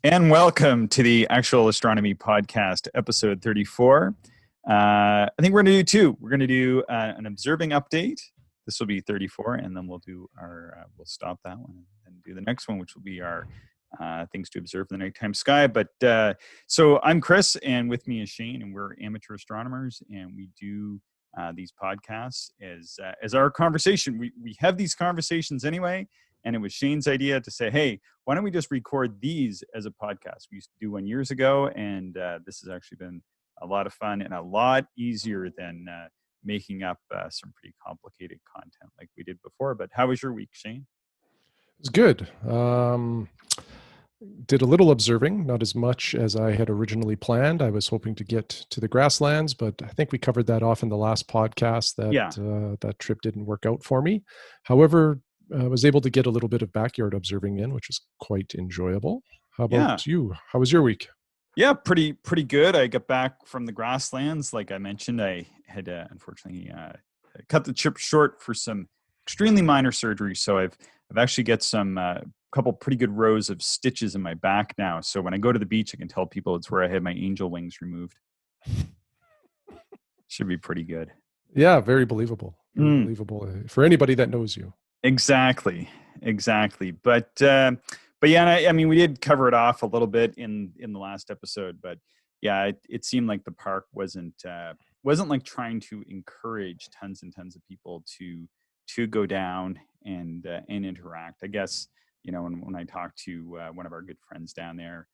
And welcome to the Actual Astronomy Podcast, episode 34. I think we're going to do two. We're going to do an observing update. This will be 34, and then we'll do we'll stop that one and do the next one, which will be our things to observe in the nighttime sky. But so I'm Chris, and with me is Shane, and we're amateur astronomers, and we do these podcasts as our conversation. We have these conversations anyway. And it was Shane's idea to say, hey, why don't we just record these as a podcast? We used to do one years ago, and this has actually been a lot of fun and a lot easier than making up some pretty complicated content like we did before. But how was your week, Shane? It was good. Did a little observing, not as much as I had originally planned. I was hoping to get to the grasslands, but I think we covered that off in the last podcast that trip didn't work out for me. However, I was able to get a little bit of backyard observing in, which was quite enjoyable. How about you? How was your week? Yeah, pretty good. I got back from the grasslands. Like I mentioned, I had unfortunately cut the trip short for some extremely minor surgery. So I've actually got some couple pretty good rows of stitches in my back now. So when I go to the beach, I can tell people it's where I had my angel wings removed. Should be pretty good. Yeah, very believable. Very believable for anybody that knows you. Exactly. But yeah, I mean, we did cover it off a little bit in the last episode, but yeah, it seemed like the park wasn't like trying to encourage tons and tons of people to go down and interact. I guess, you know, when I talked to one of our good friends down there,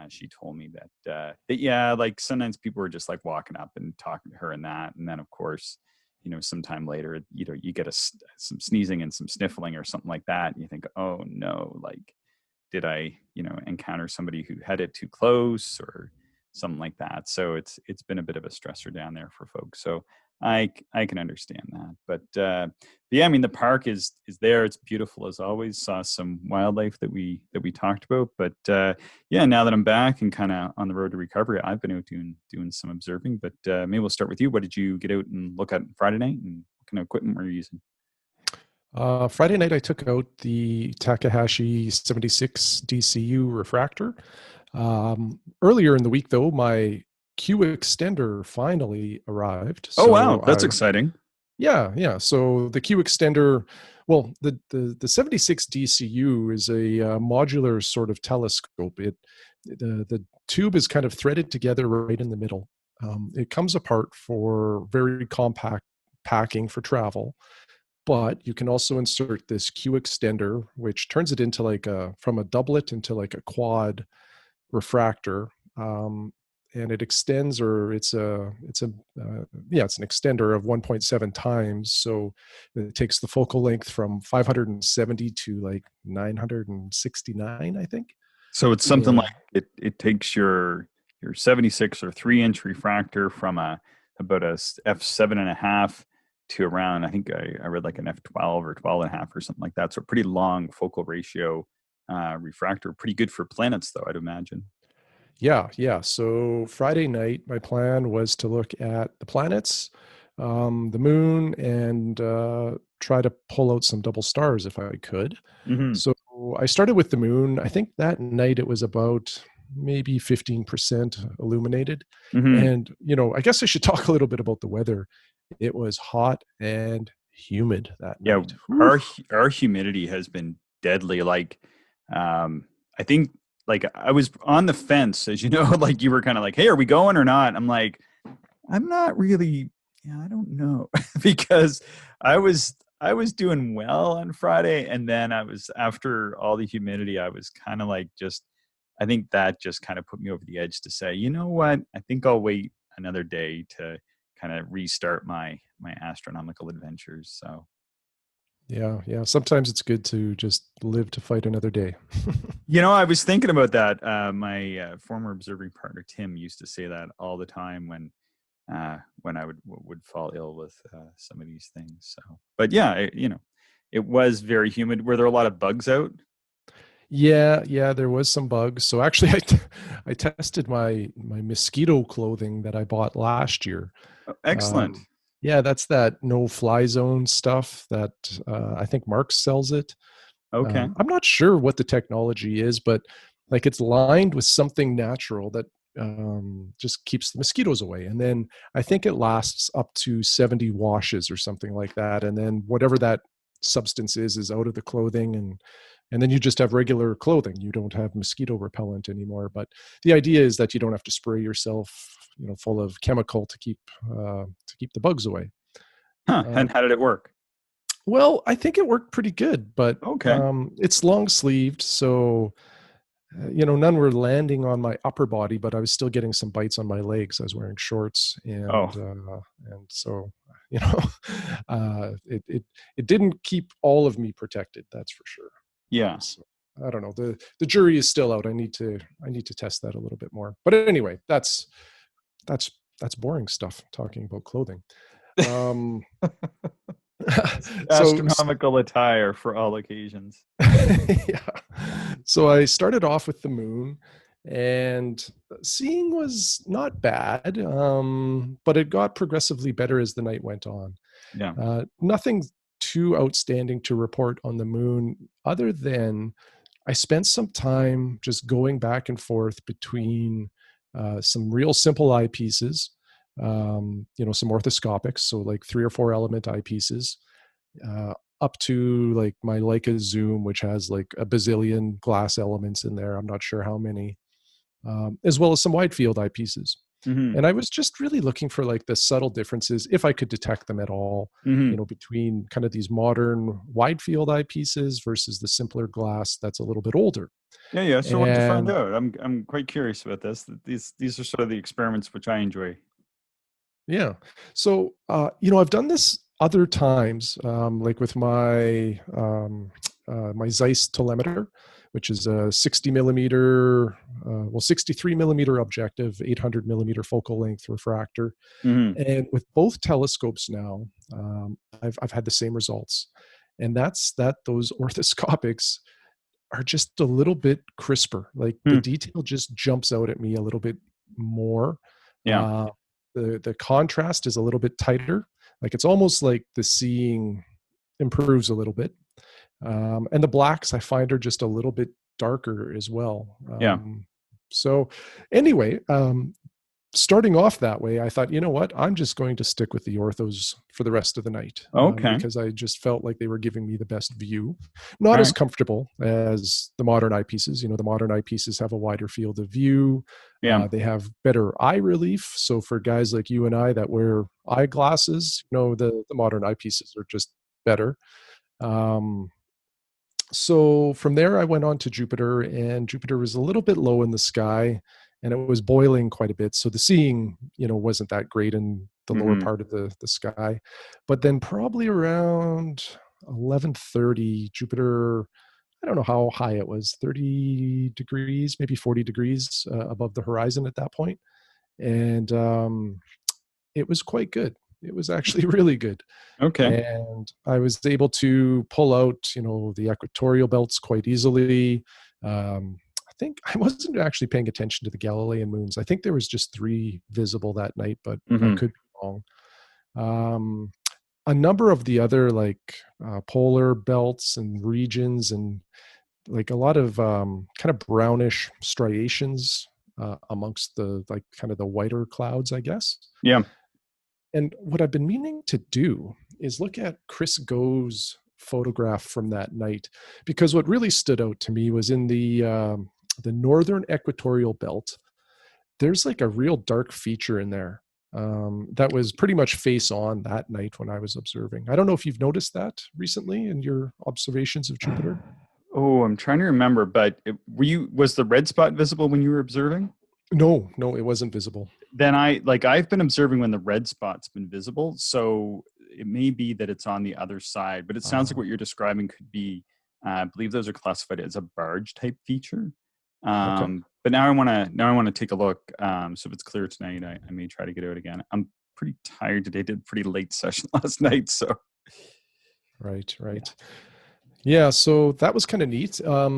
she told me that yeah, like sometimes people were just like walking up and talking to her and then of course, you know, sometime later, you know, you get some sneezing and some sniffling or something like that. And you think, oh no, like, did I, you know, encounter somebody who had it too close or something like that? So it's been a bit of a stressor down there for folks. So I can understand that. But yeah, I mean, the park is there. It's beautiful as always. Saw some wildlife that we talked about. But yeah, now that I'm back and kind of on the road to recovery, I've been out doing some observing. But maybe we'll start with you. What did you get out and look at Friday night, and what kind of equipment were you using? Friday night, I took out the Takahashi 76 DCU refractor. Earlier in the week, though, my Q extender finally arrived. Oh, wow. That's exciting. Yeah. So the Q extender, well, the 76 DCU is a modular sort of telescope. The tube is kind of threaded together right in the middle. It comes apart for very compact packing for travel. But you can also insert this Q extender, which turns it into from a doublet into like a quad refractor, and it extends, or it's an extender of 1.7 times. So it takes the focal length from 570 to like 969, I think. So it's something like it takes your 76 or 3-inch refractor from about a f7.5 to around, I think I read like an f12 or 12.5 or something like that. So pretty long focal ratio refractor. Pretty good for planets, though, I'd imagine. Yeah. So Friday night, my plan was to look at the planets, the moon, and try to pull out some double stars if I could. Mm-hmm. So I started with the moon. I think that night it was about maybe 15% illuminated. Mm-hmm. And, you know, I guess I should talk a little bit about the weather. It was hot and humid that night. Our humidity has been deadly. Like, I think, like, I was on the fence, as you know, like you were kind of like, hey, are we going or not? I'm like, I'm not really, I don't know, because I was doing well on Friday, and then after all the humidity, I was kind of like I think that just kind of put me over the edge to say, you know what, I think I'll wait another day to kind of restart my astronomical adventures. So yeah, sometimes it's good to just live to fight another day. you know, I was thinking about that. My former observing partner Tim used to say that all the time when I would fall ill with some of these things. So, but yeah, it was very humid. Were there a lot of bugs out? Yeah, there was some bugs. So actually, I tested my mosquito clothing that I bought last year. Oh, excellent. Yeah, that's that no fly zone stuff that I think Marks sells it. Okay. I'm not sure what the technology is, but like it's lined with something natural that just keeps the mosquitoes away. And then I think it lasts up to 70 washes or something like that. And then whatever that substance is out of the clothing, and then you just have regular clothing. You don't have mosquito repellent anymore. But the idea is that you don't have to spray yourself, full of chemical to keep the bugs away. Huh. Uh, And how did it work? well, I think it worked pretty good, but Okay. it's long sleeved, so none were landing on my upper body, but I was still getting some bites on my legs. I was wearing shorts, Oh, and so it didn't keep all of me protected. That's for sure. yeah. So I don't know. The jury is still out. I need to test that a little bit more. But anyway, that's that's boring stuff. Talking about clothing. Um, so Astronomical attire for all occasions. yeah. So I started off with the moon, and seeing was not bad, but it got progressively better as the night went on. Yeah. Nothing too outstanding to report on the moon, other than I spent some time just going back and forth between some real simple eyepieces, some orthoscopics, so like 3 or 4 element eyepieces, up to like my Leica Zoom, which has like a bazillion glass elements in there. I'm not sure how many, as well as some wide field eyepieces. Mm-hmm. And I was just really looking for like the subtle differences, if I could detect them at all, Mm-hmm. between kind of these modern wide field eyepieces versus the simpler glass that's a little bit older. Yeah, yeah. So what'd you find And out? I'm quite curious about this. These are sort of the experiments which I enjoy. yeah. So, I've done this other times, like with my Zeiss telemeter, which is a 60 millimeter, 63 millimeter objective, 800 millimeter focal length refractor. Mm-hmm. And with both telescopes now, I've had the same results. And that's that those orthoscopics are just a little bit crisper. Like the Hmm. detail just jumps out at me a little bit more. Yeah. Uh, the contrast is a little bit tighter. Like it's almost like the seeing improves a little bit. And the blacks I find are just a little bit darker as well. Yeah. So anyway, starting off that way, I thought, you know what, I'm just going to stick with the orthos for the rest of the night, Okay. because I just felt like they were giving me the best view. Not All as right. comfortable as the modern eyepieces. The modern eyepieces have a wider field of view. Yeah. They have better eye relief. So for guys like you and I that wear eyeglasses, the modern eyepieces are just better. Um, so from there, I went on to Jupiter, and Jupiter was a little bit low in the sky, and it was boiling quite a bit. So the seeing, wasn't that great in the lower Mm-hmm. part of the sky. But then probably around 11:30, Jupiter, I don't know how high it was, 30 degrees, maybe 40 degrees above the horizon at that point. And it was quite good. It was actually really good. Okay. And I was able to pull out, the equatorial belts quite easily. I think I wasn't actually paying attention to the Galilean moons. I think there was just 3 visible that night, but I Mm-hmm. could be wrong. Um, a number of the other like polar belts and regions, and like a lot of kind of brownish striations amongst the like kind of the whiter clouds, I guess. Yeah. And what I've been meaning to do is look at Chris Go's photograph from that night, because what really stood out to me was in the northern equatorial belt. There's like a real dark feature in there that was pretty much face on that night when I was observing. I don't know if you've noticed that recently in your observations of Jupiter. Oh, I'm trying to remember, but was the red spot visible when you were observing? No, no, it wasn't visible. Then I've been observing when the red spot's been visible, so it may be that it's on the other side, but it sounds like Uh, what you're describing could be, I believe those are classified as a barge type feature. okay. But now I want to take a look. So if it's clear tonight, I may try to get out again. I'm pretty tired today. Did a pretty late session last night, so Right, yeah. right. Yeah, so that was kind of neat.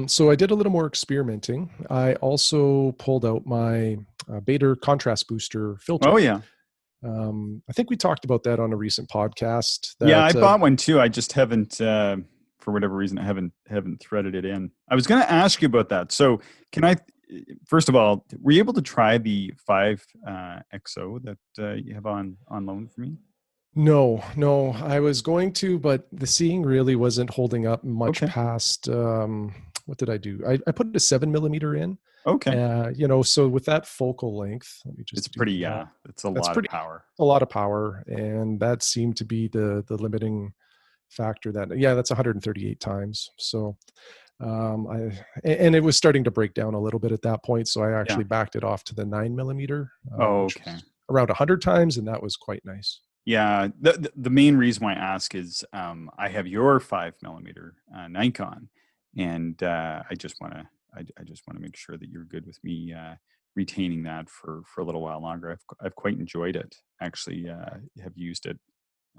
So I did a little more experimenting. I also pulled out my Beta contrast booster Oh filter. yeah. I think we talked about that on a recent podcast. Yeah, I That bought one too. I just haven't for whatever reason, I haven't threaded it in. I was going to ask you about that. So can I, first of all, were you able to try the 5 XO that you have on loan for me? No, I was going to, but the seeing really wasn't holding up much Okay. past, what did I do? I put a 7 millimeter in, Okay. so with that focal length, let me It's just do pretty, that. yeah, it's a That's lot of pretty, power. a lot of power. And that seemed to be the limiting factor that, yeah, that's 138 times. So, and it was starting to break down a little bit at that point. So I Yeah. actually backed it off to the 9 millimeter, Oh, which okay. was around 100 times. And that was quite nice. Yeah. The main reason why I ask is I have your 5 millimeter Nikon, and I just want to I just want to make sure that you're good with me retaining that for a little while longer. I've quite enjoyed it. Actually, have used it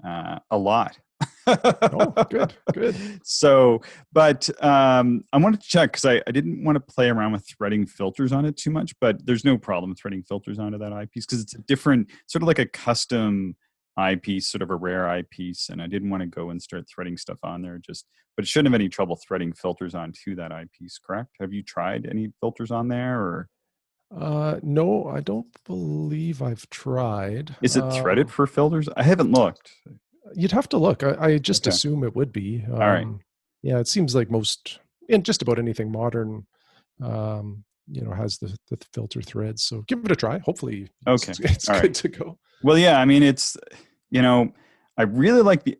a lot. Oh, good, good. So, but I wanted to check because I didn't want to play around with threading filters on it too much, but there's no problem threading filters onto that eyepiece because it's a different, sort of like a custom eyepiece, sort of a rare eyepiece. And I didn't want to go and start threading stuff on there but it shouldn't have any trouble threading filters onto that eyepiece, correct? Have you tried any filters on there, or No, I don't believe I've tried. is it threaded for filters? I haven't looked. You'd have to look. I just Okay. assume it would be. All right. Yeah, it seems like most, and just about anything modern, has the filter threads. So give it a try. Hopefully, Okay. it's All right. good to go. Well, yeah, I mean, it's, you know, I really like the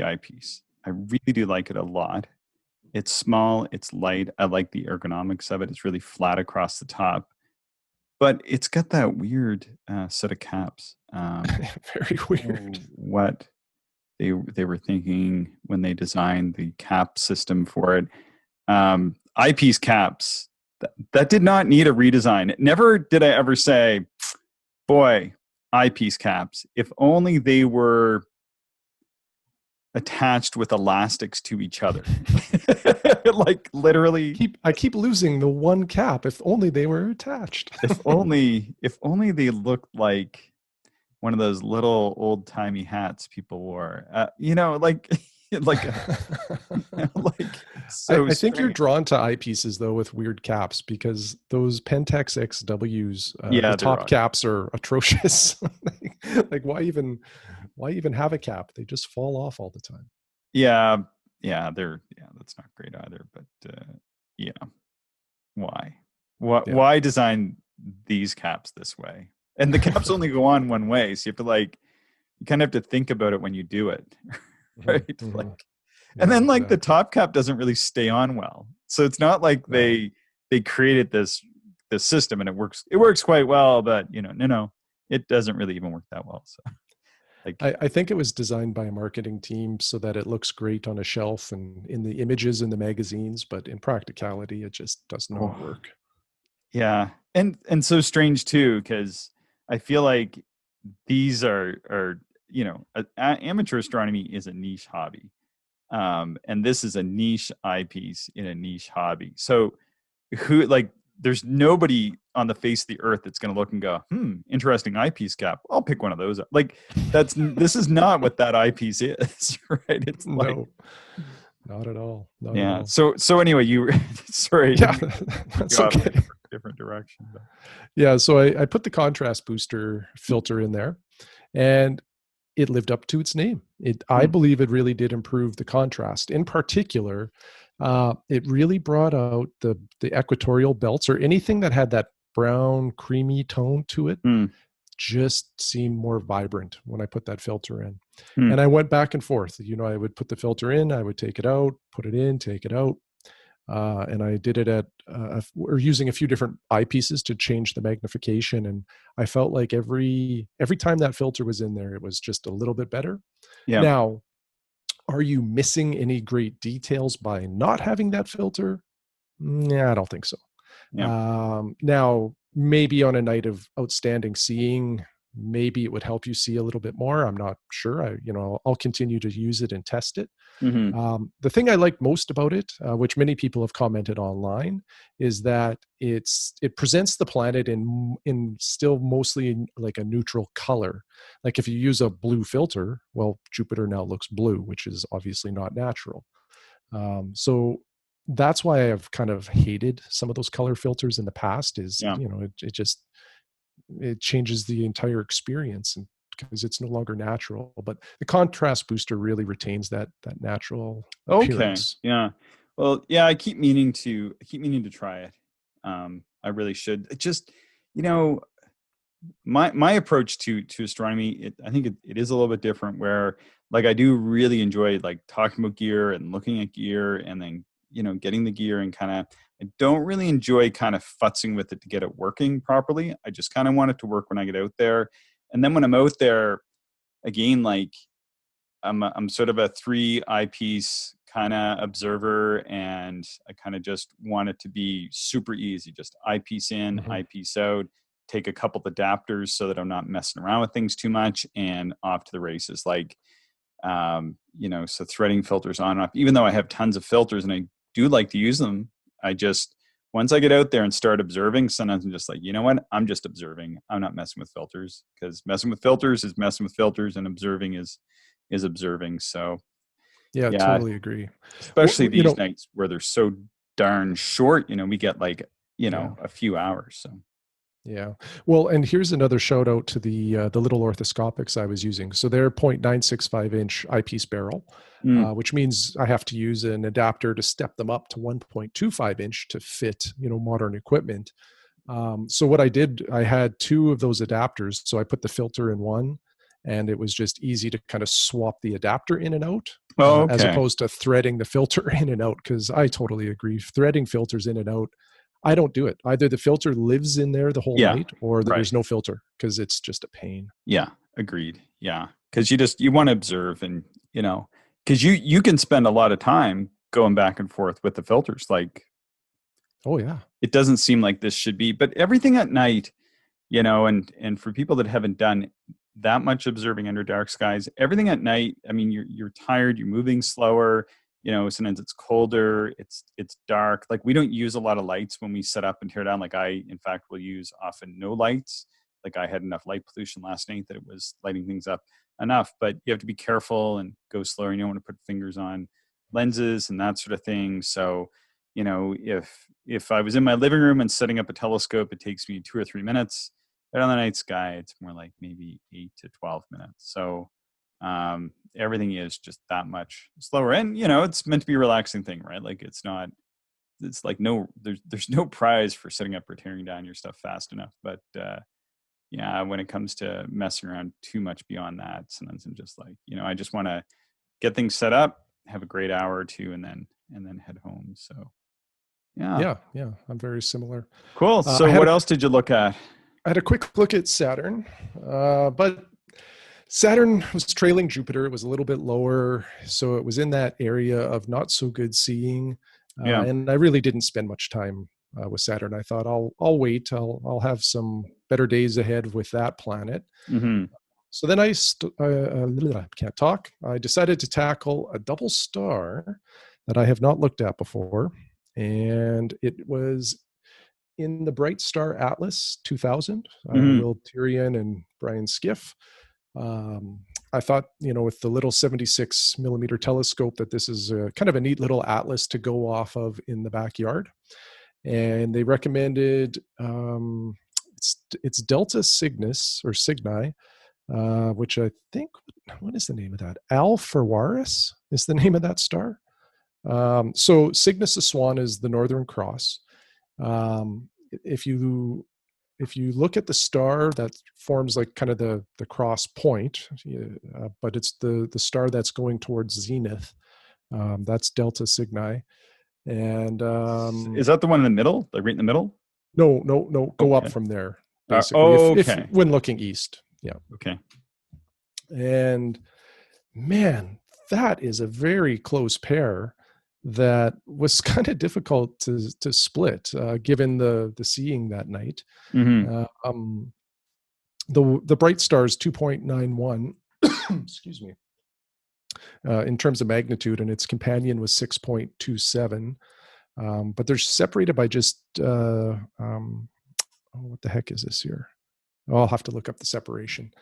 eyepiece. I really do like it a lot. It's small, it's light. I like the ergonomics of it. It's really flat across the top, but it's got that weird set of caps. Very weird. What they were thinking when they designed the cap system for it. Eyepiece caps that did not need a redesign. Never did I ever say, boy, eyepiece caps, if only they were attached with elastics to each other. Like literally, I keep losing the one cap. If only they were attached. if only they looked like one of those little old-timey hats people wore. Like like like so I think you're strange. drawn to eyepieces though with weird caps because those Pentax XWs, the Yeah, they're top odd. caps are atrocious. Like why even have a cap? They just fall off all the time. Yeah, that's not great either, but yeah. Why? Yeah. Why design these caps this way? And the caps only go on one way, so you have to you kind of have to think about it when you do it, Mhm, right? mhm. And Yeah, then the exactly. top cap doesn't really stay on well. So it's not like No. they created this system and it works quite well, but no, it doesn't really even work that well. So like I think it was designed by a marketing team so that it looks great on a shelf and in the images in the magazines, but in practicality, it just does not oh, work. yeah. And so strange too, because I feel like these are amateur astronomy is a niche hobby, and this is a niche eyepiece in a niche hobby. So who like there's nobody on the face of the earth that's going to look and go, interesting eyepiece cap, I'll pick one of those up. Like this is not what that eyepiece is. Right? It's like, No, not at all. Not at yeah, all. so anyway, you sorry, I Yeah, didn't mean to take you that's off in a okay. different direction, but Yeah, so I put the contrast booster filter in there and it lived up to its name. I hmm, believe it really did improve the contrast. In particular, it really brought out the equatorial belts or anything that had that brown, creamy tone to it. hmm, Just seemed more vibrant when I put that filter in. hmm, And I went back and forth. I would put the filter in, I would take it out, put it in, take it out. And I did it or using a few different eyepieces to change the magnification. And I felt like every time that filter was in there, it was just a little bit better. yeah, Now, are you missing any great details by not having that filter? Yeah, I don't think so. yeah, Now, maybe on a night of outstanding seeing, maybe it would help you see a little bit more. I'm not sure. I'll continue to use it and test it. hmm, The thing I like most about it, which many people have commented online, is that it presents the planet in still mostly like a neutral color. Like if you use a blue filter, well, Jupiter now looks blue, which is obviously not natural. So that's why I've kind of hated some of those color filters in the past. Is Yeah. it just it changes the entire experience, and because it's no longer natural. But the contrast booster really retains that natural Okay. appearance. Yeah. Well, yeah, I keep meaning to try it. I really should. It just, you know, my approach to astronomy, I think it is a little bit different where like I do really enjoy like talking about gear and looking at gear and then, getting the gear and kind of I don't really enjoy kind of futzing with it to get it working properly. I just kind of want it to work when I get out there. And then when I'm out there, again, like I'm sort of a three eyepiece kind of observer, and I kind of just want it to be super easy. Just eyepiece in, Hmm. eyepiece out. Take a couple of adapters so that I'm not messing around with things too much, and off to the races. Like, so threading filters on and off. Even though I have tons of filters and I do like to use them, I just once I get out there and start observing, sometimes I'm just like, you know what? I'm just observing. I'm not messing with filters because messing with filters is messing with filters, and observing is observing. So Yeah, yeah, totally agree. especially You these know, nights where they're so darn short. We get like yeah. a few hours. So Yeah. Well, and here's another shout out to the little orthoscopics I was using. So they're 0.965-inch eyepiece barrel, mm, which means I have to use an adapter to step them up to 1.25-inch to fit, modern equipment. So what I did, I had two of those adapters. So I put the filter in one, and it was just easy to kind of swap the adapter in and out, oh, as okay, opposed to threading the filter in and out. Because I totally agree, threading filters in and out, I don't do it. Either the filter lives in there the whole yeah, night, or right. there's no filter because it's just a pain. Yeah, agreed. Yeah, because you want to observe, and because you can spend a lot of time going back and forth with the filters. Like Oh yeah. it doesn't seem like this should be, but everything at night, and for people that haven't done that much observing under dark skies, everything at night. I mean, you're tired, you're moving slower. Sometimes it's colder, it's dark. Like we don't use a lot of lights when we set up and tear down. Like I, in fact, will use often no lights. Like I had enough light pollution last night that it was lighting things up enough. But you have to be careful and go slower. You don't want to put fingers on lenses and that sort of thing. So, if I was in my living room and setting up a telescope, it takes me 2 or 3 minutes. But on the night sky, it's more like maybe 8 to 12 minutes. So everything is just that much slower. And it's meant to be a relaxing thing, right? Like it's like there's no prize for setting up or tearing down your stuff fast enough. But yeah, when it comes to messing around too much beyond that, sometimes I'm just like, I just want to get things set up, have a great hour or two, and then head home. So yeah. Yeah, yeah. I'm very similar. Cool. Uh, So I had what a else did you look at? I had a quick look at Saturn, but Saturn was trailing Jupiter. It was a little bit lower, so it was in that area of not so good seeing. Yeah. And I really didn't spend much time with Saturn. I thought I'll wait. I'll have some better days ahead with that planet. Mm-hmm. So then I can't talk. I decided to tackle a double star that I have not looked at before, and it was in the Bright Star Atlas 2000, Mm-hmm. Will Tyrion and Brian Skiff. I thought, with the little 76 millimeter telescope, that this is kind of a neat little atlas to go off of in the backyard. And they recommended it's Delta Cygnus or Cygni, which I think, what is the name of that? Alphawaris is the name of that star. So Cygnus the Swan is the Northern Cross. Um, if you look at the star that forms like kind of the cross point, but it's the star that's going towards zenith. That's Delta Cygni, and Is that the one in the middle? Like right in the middle? no, go up Okay. from there. Basically, if Okay. when looking east, yeah. Okay. And man, that is a very close pair that was kind of difficult to split, given the seeing that night. Mm-hmm. Uh, um, the bright star is 2.91, excuse me, in terms of magnitude, and its companion was 6.27. But they're separated by just oh, what the heck is this here? I'll have to look up the separation.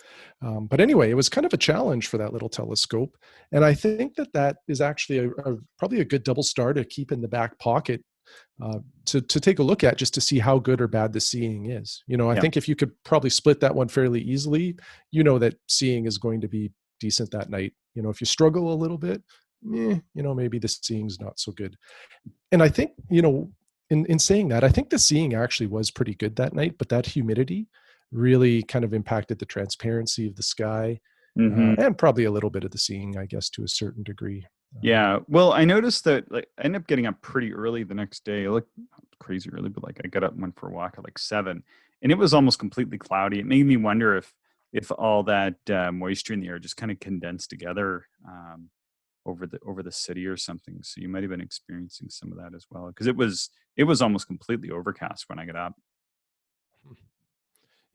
But anyway, it was kind of a challenge for that little telescope. And I think that that is actually probably a good double star to keep in the back pocket, to take a look at, just to see how good or bad the seeing is. I Yeah. think if you could probably split that one fairly easily, that seeing is going to be decent that night. If you struggle a little bit, maybe the seeing's not so good. And I think, in saying that, I think the seeing actually was pretty good that night, but that humidity really kind of impacted the transparency of the sky, Hmm. and probably a little bit of the seeing, I guess, to a certain degree. Yeah. Well, I noticed that like I ended up getting up pretty early the next day. Like crazy early, but like I got up and went for a walk at like 7, and it was almost completely cloudy. It made me wonder if all that moisture in the air just kind of condensed together over the city or something. So you might have been experiencing some of that as well, because it was almost completely overcast when I got up.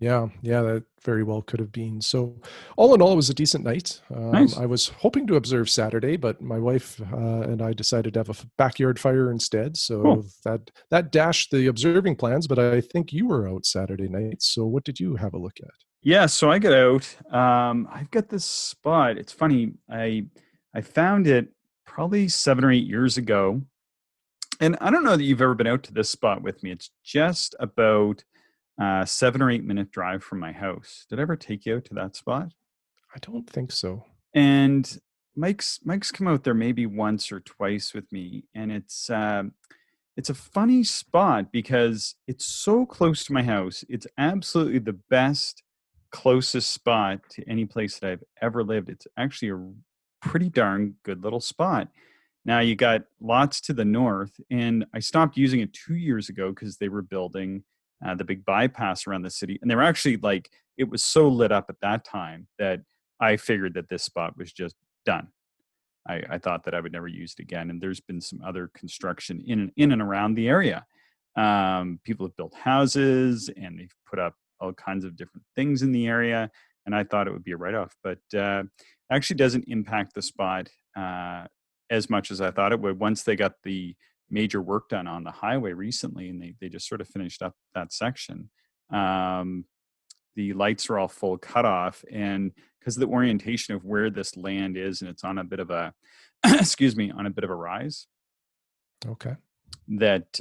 Yeah, yeah, that very well could have been. So, all in all, it was a decent night. Nice. I was hoping to observe Saturday, but my wife and I decided to have a backyard fire instead. Cool. So that dashed the observing plans. But I think you were out Saturday night. So, what did you have a look at? Yeah, so I get out. I've got this spot. It's funny. I found it probably 7 or 8 years ago, and I don't know that you've ever been out to this spot with me. It's just about 7 or 8 minute drive from my house. Did I ever take you out to that spot? I don't think so. And Mike's come out there maybe once or twice with me, and it's a funny spot because it's so close to my house. It's absolutely the best, closest spot to any place that I've ever lived. It's actually a pretty darn good little spot. Now you got lots to the north, and I stopped using it 2 years ago because they were building the big bypass around the city, and they were actually like it was so lit up at that time that I figured that this spot was just done. I thought that I would never use it again. And there's been some other construction in and around the area. People have built houses and they've put up all kinds of different things in the area. And I thought it would be a write off, but actually doesn't impact the spot as much as I thought it would. Once they got the major work done on the highway recently, and they just sort of finished up that section. The lights are all full cutoff, and because of the orientation of where this land is, and it's on a bit of a excuse me, on a bit of a rise, Okay. that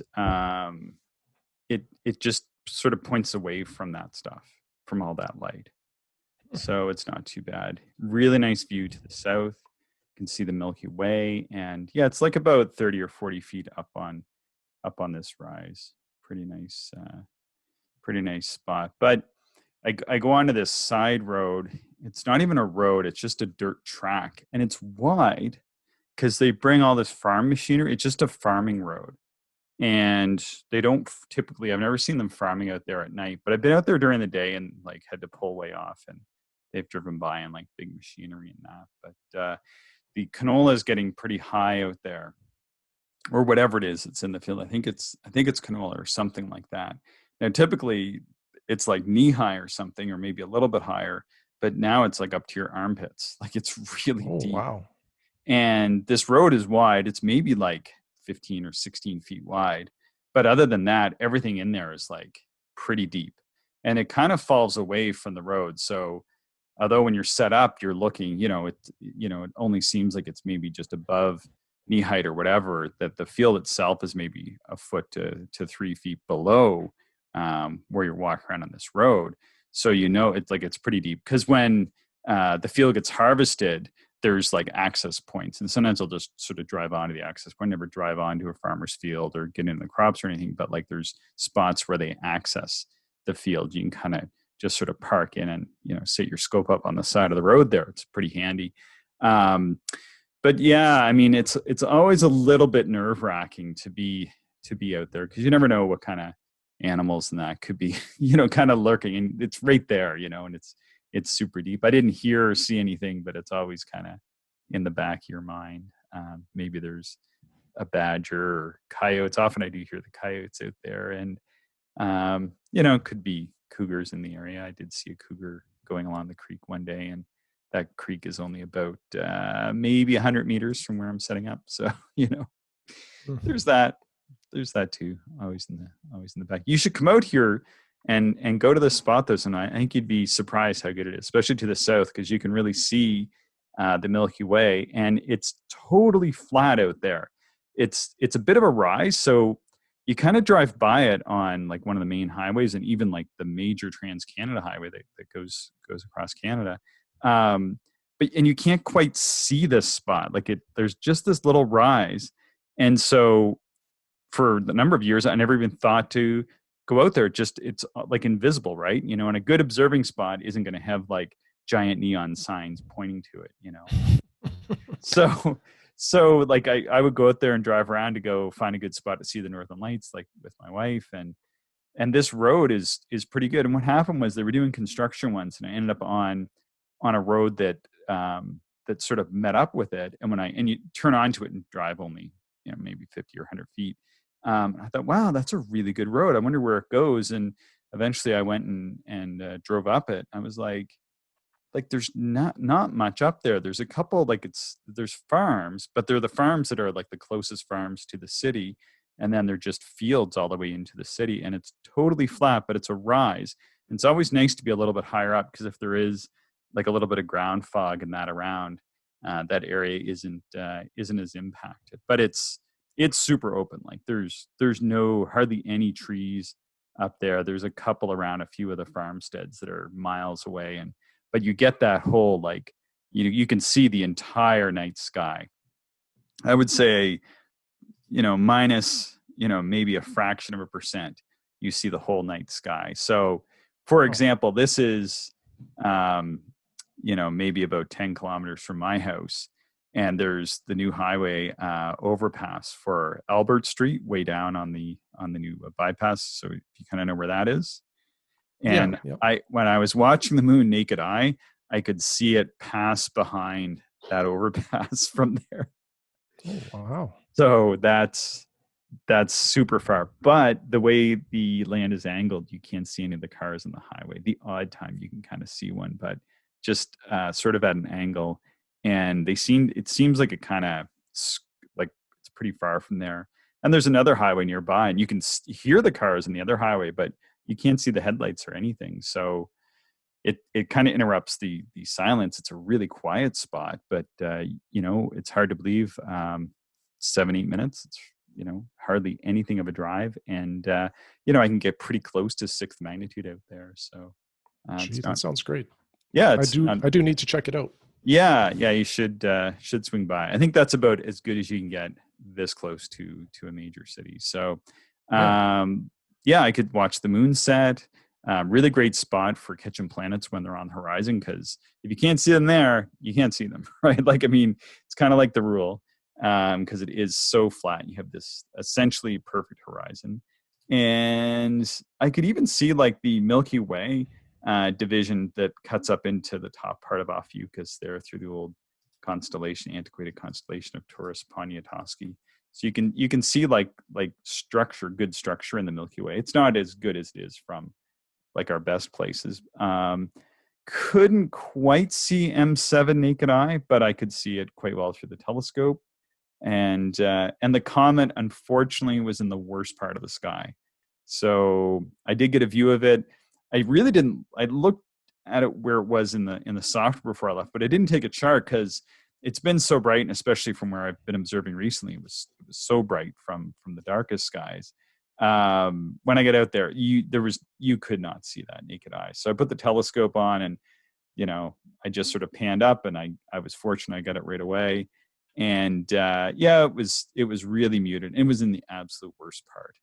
it just sort of points away from that stuff, from all that light. So it's not too bad. Really nice view to the south. You can see the Milky Way, and yeah, it's like about 30 or 40 feet up on this rise. Pretty nice spot. But I go onto this side road. It's not even a road, it's just a dirt track. And it's wide because they bring all this farm machinery. It's just a farming road. And they don't typically, I've never seen them farming out there at night, but I've been out there during the day and like had to pull way off. And they've driven by in like big machinery and that. But the canola is getting pretty high out there, or whatever it is it's in the field. I think it's canola or something like that. Now typically it's like knee high or something, or maybe a little bit higher, but now it's like up to your armpits. Like it's really Oh, deep. wow. And this road is wide. It's maybe like 15 or 16 feet wide. But other than that, everything in there is like pretty deep. And it kind of falls away from the road. So although when you're set up, you're looking, it only seems like it's maybe just above knee height or whatever, that the field itself is maybe a foot to 3 feet below where you're walking around on this road. So, it's pretty deep, because when the field gets harvested, there's like access points, and sometimes I'll just sort of drive onto the access point, never drive onto a farmer's field or get into the crops or anything, but like there's spots where they access the field. You can kind of just sort of park in and set your scope up on the side of the road there. It's pretty handy. But yeah, I mean, it's always a little bit nerve wracking to be out there, because you never know what kind of animals and that could be kind of lurking, and it's right there, and it's super deep. I didn't hear or see anything, but it's always kind of in the back of your mind. Maybe there's a badger or coyotes. Often I do hear the coyotes out there, and could be cougars in the area. I did see a cougar going along the creek one day, and that creek is only about maybe 100 meters from where I'm setting up. So, Mhm. there's that. There's that too. Always in the back. You should come out here and go to this spot though. And I think you'd be surprised how good it is, especially to the south, because you can really see the Milky Way, and it's totally flat out there. It's a bit of a rise, so you kind of drive by it on like one of the main highways, and even like the major Trans Canada Highway that goes across Canada. But and you can't quite see this spot. Like there's just this little rise, and so for the number of years, I never even thought to go out there. It's like invisible, right? You know, and a good observing spot isn't going to have like giant neon signs pointing to it, you know. So like I would go out there and drive around to go find a good spot to see the Northern Lights, like with my wife, and this road is pretty good. And what happened was they were doing construction once, and I ended up on a road that that sort of met up with it. And you turn onto it and drive only, you know, maybe 50 or 100 feet. I thought, wow, that's a really good road. I wonder where it goes. And eventually I went and drove up it. I was like there's not much up there. There's a couple, like there's farms, but they're the farms that are like the closest farms to the city. And then they're just fields all the way into the city, and it's totally flat, but it's a rise. And it's always nice to be a little bit higher up, because if there is like a little bit of ground fog and that around, that area isn't as impacted. But it's super open. Like there's hardly any trees up there. There's a couple around a few of the farmsteads that are miles away, but you get that whole, like, you can see the entire night sky. I would say, you know, minus, you know, maybe a fraction of a percent, you see the whole night sky. So for example, this is you know, maybe about 10 kilometers from my house, and there's the new highway overpass for Albert Street way down on the new bypass. So if you kind of know where that is. And when I was watching the moon naked eye, I could see it pass behind that overpass from there. Oh, wow. So that's super far. But the way the land is angled, you can't see any of the cars on the highway. The odd time you can kind of see one, but just sort of at an angle. And it seems like it kind of, like, it's pretty far from there. And there's another highway nearby, and you can hear the cars in the other highway, but you can't see the headlights or anything. So it kind of interrupts the silence. It's a really quiet spot, but you know, it's hard to believe. 7-8 minutes, it's, you know, hardly anything of a drive. And you know, I can get pretty close to 6th magnitude out there. So that sounds great. Yeah, I do need to check it out. Yeah, you should swing by. I think that's about as good as you can get this close to a major city. So yeah, I could watch the moon set. Really great spot for catching planets when they're on the horizon, because if you can't see them there, you can't see them, right? Like, I mean, it's kind of like the rule, because it is so flat. You have this essentially perfect horizon. And I could even see like the Milky Way division that cuts up into the top part of Ophiuchus, because they're through the old antiquated constellation of Taurus Poniatowski. So you can see like good structure in the Milky Way. It's not as good as it is from like our best places. Couldn't quite see M7 naked eye, but I could see it quite well through the telescope. And the comet, unfortunately, was in the worst part of the sky. So I did get a view of it. I really didn't. I looked at it where it was in the software before I left, but I didn't take a chart because it's been so bright, and especially from where I've been observing recently, it was so bright from the darkest skies. When I get out there, you could not see that naked eye. So I put the telescope on, and you know, I just sort of panned up, and I was fortunate I got it right away. And yeah, it was really muted. It was in the absolute worst part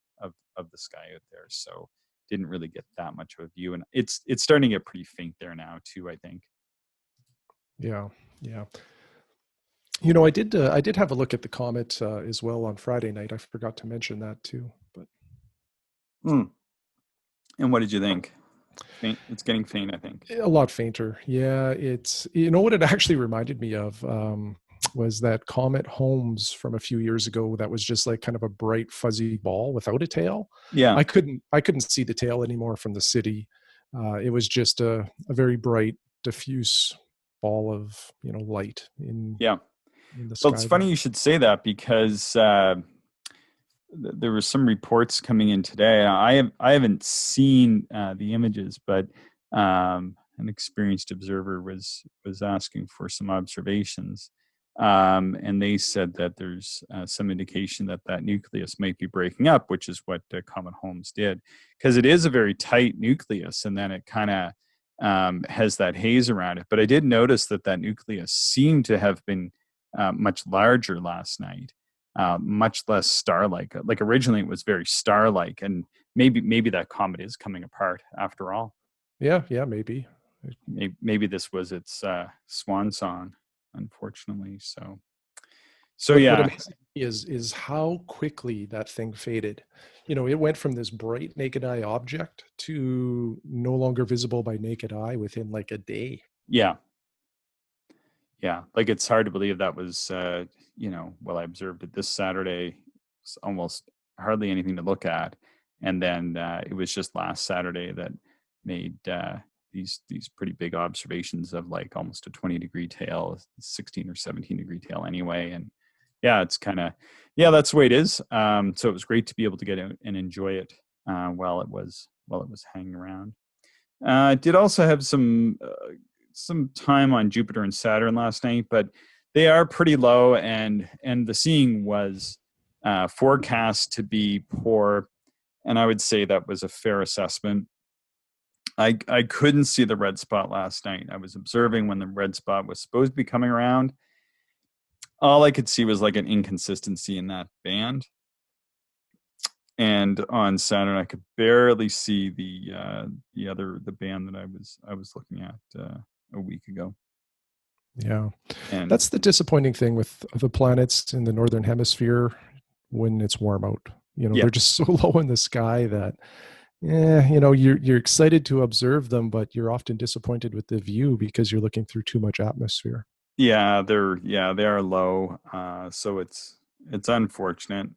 of the sky out there, so didn't really get that much of a view. And it's starting to get pretty faint there now too, I think. Yeah. You know, I did have a look at the comet as well on Friday night. I forgot to mention that too. But And what did you think? It's getting faint, I think. A lot fainter. Yeah, it's, you know what it actually reminded me of was that Comet Holmes from a few years ago that was just like kind of a bright fuzzy ball without a tail. Yeah. I couldn't see the tail anymore from the city. It was just a very bright, diffuse ball of, you know, light in the sky. Well, it's funny you should say that, because there were some reports coming in today. I haven't seen the images, but an experienced observer was asking for some observations, and they said that there's some indication that that nucleus might be breaking up, which is what Comet Holmes did, because it is a very tight nucleus, and then it kind of has that haze around it. But I did notice that that nucleus seemed to have been much larger last night, much less star-like. Like originally, it was very star-like, and maybe that comet is coming apart after all. Yeah, maybe. Maybe this was its swan song, unfortunately. So What yeah, amazes me is how quickly that thing faded. It went from this bright naked eye object to no longer visible by naked eye within like a day. yeah, yeah. Like it's hard to believe that was well, I observed it this Saturday. It's almost hardly anything to look at, and then it was just last Saturday that made these pretty big observations of like almost a 20-degree tail, 16 or 17-degree tail anyway. And yeah, it's kind of, yeah, that's the way it is. So it was great to be able to get out and enjoy it while it was hanging around. I did also have some time on Jupiter and Saturn last night, but they are pretty low, and the seeing was forecast to be poor, and I would say that was a fair assessment. I couldn't see the red spot last night. I was observing when the red spot was supposed to be coming around. All I could see was like an inconsistency in that band. And on Saturn, I could barely see the band that I was looking at a week ago. Yeah, And that's the disappointing thing with the planets in the northern hemisphere when it's warm out. yeah, They're just so low in the sky that you're excited to observe them, but you're often disappointed with the view because you're looking through too much atmosphere. they are low. So it's unfortunate.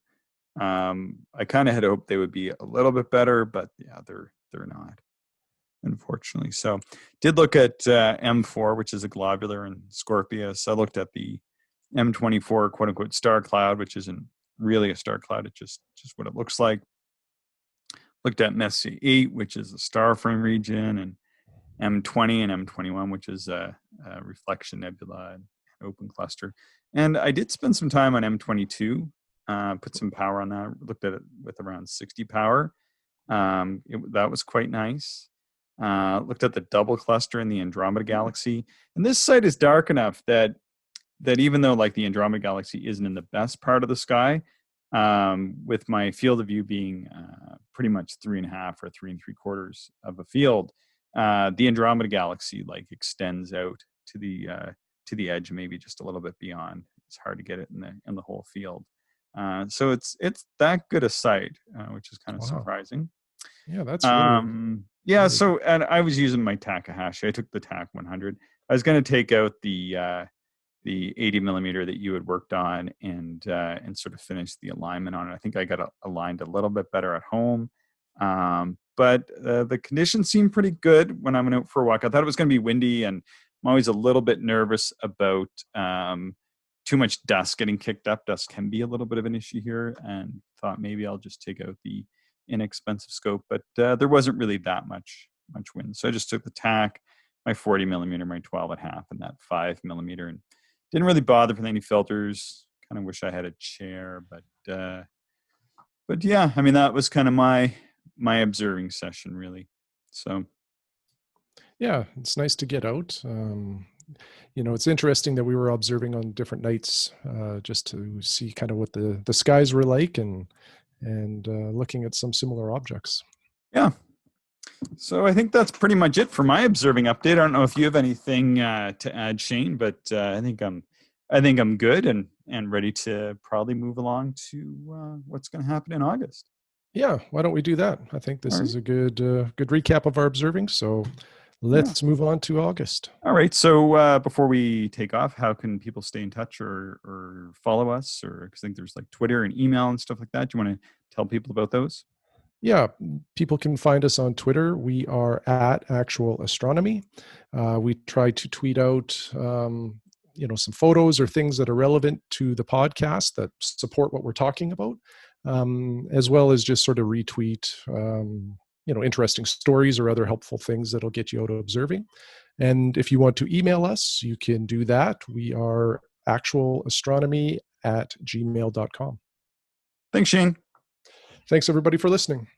I kind of had hoped they would be a little bit better, but yeah, they're not, unfortunately. So did look at M4, which is a globular in Scorpius. I looked at the M24 quote unquote star cloud, which isn't really a star cloud. It's just what it looks like. Looked at Messier 8, which is a star frame region, and M20 and M21, which is a reflection nebula and open cluster. And I did spend some time on M22, put some power on that, looked at it with around 60 power. That was quite nice. Looked at the double cluster in the Andromeda Galaxy. And this site is dark enough that even though like the Andromeda Galaxy isn't in the best part of the sky, with my field of view being pretty much 3.5 or 3 3/4 of a field, the Andromeda Galaxy like extends out to the edge, maybe just a little bit beyond. It's hard to get it in the whole field. So it's that good a site, which is kind of surprising. Yeah, that's really yeah. So, and I was using my Takahashi. I took the TAC 100. I was going to take out the 80 millimeter that you had worked on and sort of finish the alignment on it. I think I got aligned a little bit better at home. But the conditions seemed pretty good when I went out for a walk. I thought it was going to be windy, and I'm always a little bit nervous about too much dust getting kicked up. Dust can be a little bit of an issue here, and thought maybe I'll just take out the inexpensive scope. But there wasn't really that much wind. So I just took the TAC, my 40 millimeter, my 12.5, and that 5 millimeter, and didn't really bother with any filters. Kind of wish I had a chair, but yeah, I mean, that was kind of my observing session, really. So yeah, it's nice to get out. It's interesting that we were observing on different nights just to see kind of what the skies were like and looking at some similar objects. Yeah. So I think that's pretty much it for my observing update. I don't know if you have anything to add, Shane, but I think I'm good and ready to probably move along to what's going to happen in August. Yeah, why don't we do that? I think this is a good recap of our observing. So let's move on to August. All right. So before we take off, how can people stay in touch or follow us? Or because I think there's like Twitter and email and stuff like that. Do you want to tell people about those? Yeah, people can find us on Twitter. We are at Actual Astronomy. We try to tweet out, some photos or things that are relevant to the podcast that support what we're talking about. as well as just sort of retweet, interesting stories or other helpful things that'll get you out observing. And if you want to email us, you can do that. We are actualastronomy@gmail.com. Thanks, Shane. Thanks, everybody, for listening.